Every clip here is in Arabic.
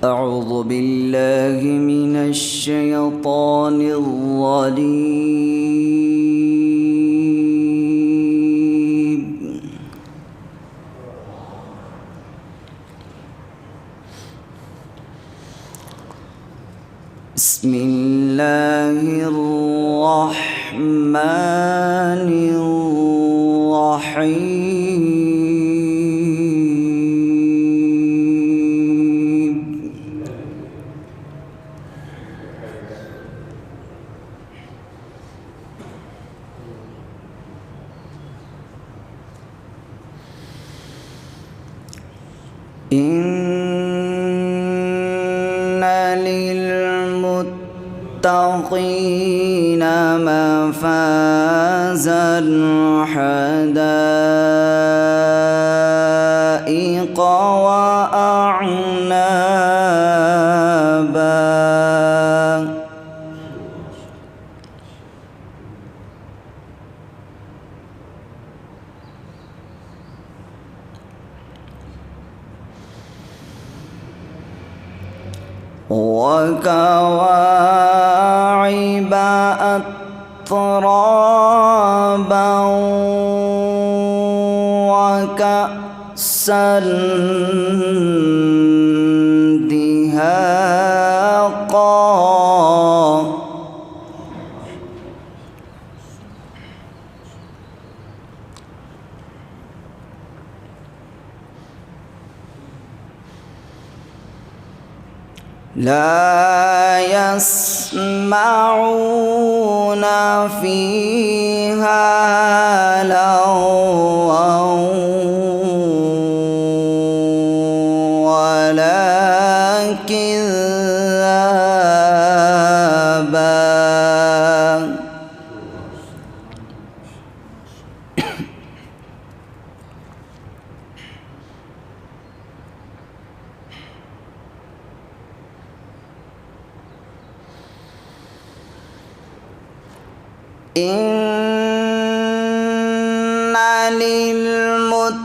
أعوذ بالله من الشيطان الرجيم. بسم الله الرحمن الرحيم. إن للمتقين مفازا حدائق وأعنابا وكواعب أترابا وكأسا دهاقا لا يسمعون فيها لغوا ولا كذابا إن للمتقين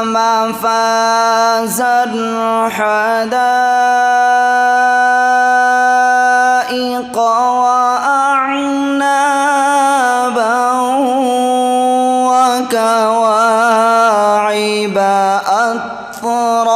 مفازا حدائق وأعنابا وكواعب أترابا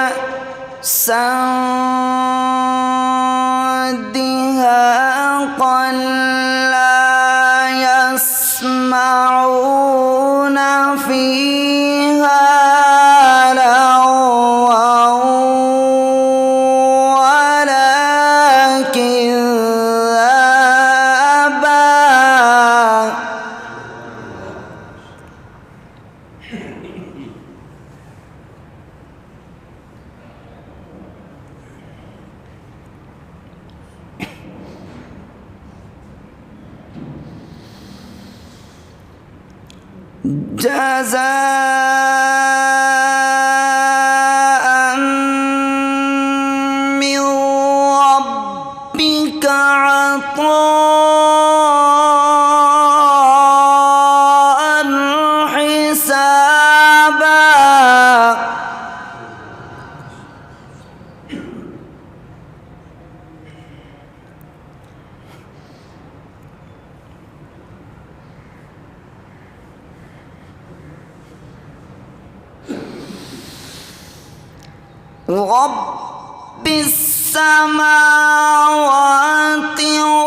وكأسا دهاقا لا يسمعون فيها لغوا ولا كذابا جزاء من ربك عطاء حسابا رب السماوات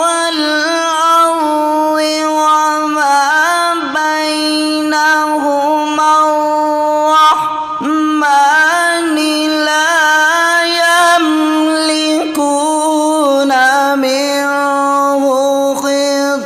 والأرض وما بينهما الرحمن لا يملكون منه خطابا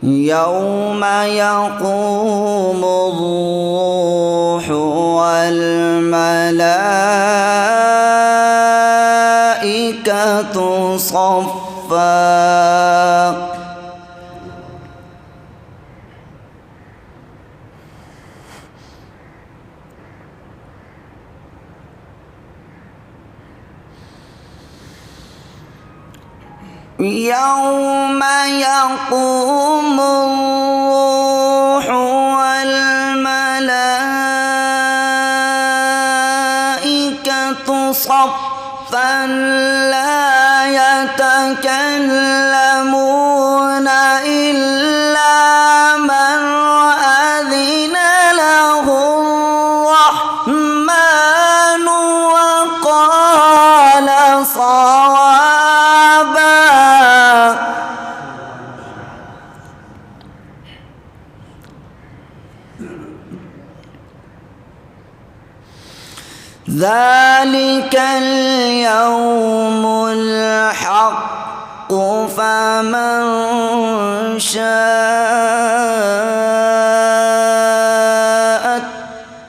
يوم يقوم الروح والملائكة صفا يوم يقوم الروح والملائكة صفا لا يتكلمون إلا من أذن له الرحمن وقال صوابا. ذلك اليوم الحق فمن شاء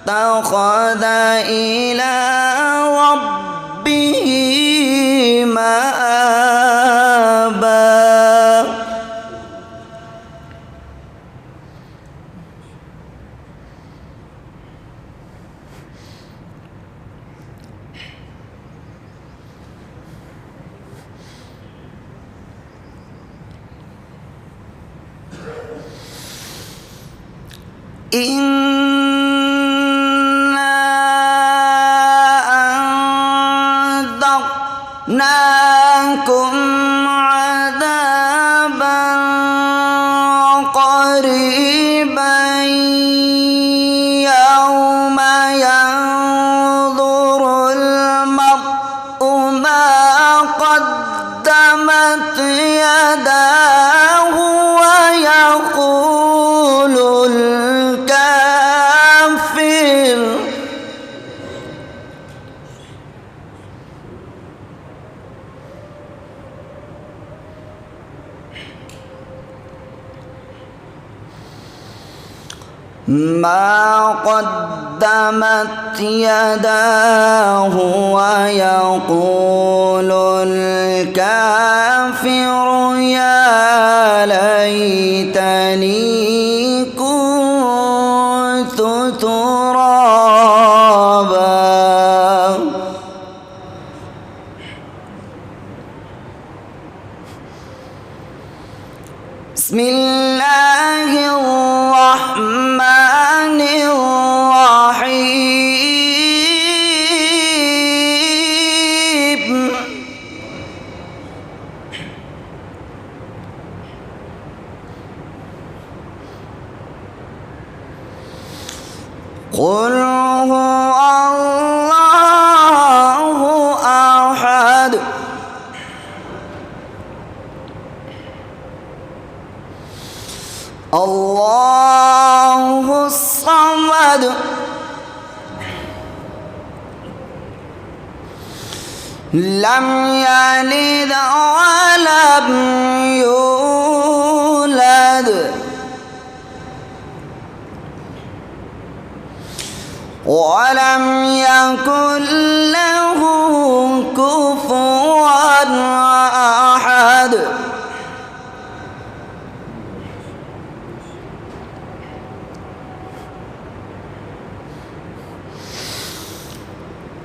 اتخذ إلى ربه مآبا. إنا أنذرناكم عذابا قريبا يوم ينظر المرء ما قدمت يداه ويقول الكافر ما قدمت يداه ويقول الكافر يا ليتني كنت ترابا. بسم الله الرحمن الرحيم. قل هو الله أحد الله الصمد لم يلد ولم يولد ولم يكن له كفوا أحد.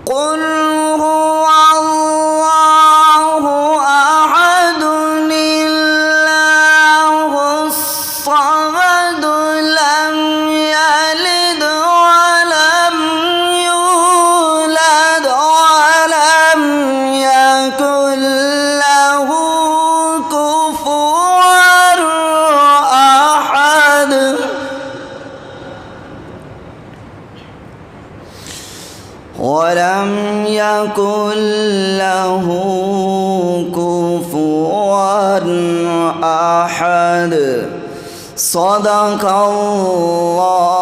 قل هو الله أحد الله الصمد لم يلد ولم يولد ولم يكن له كفوا أحد. ولم يكن له كفوا أحد. صدق الله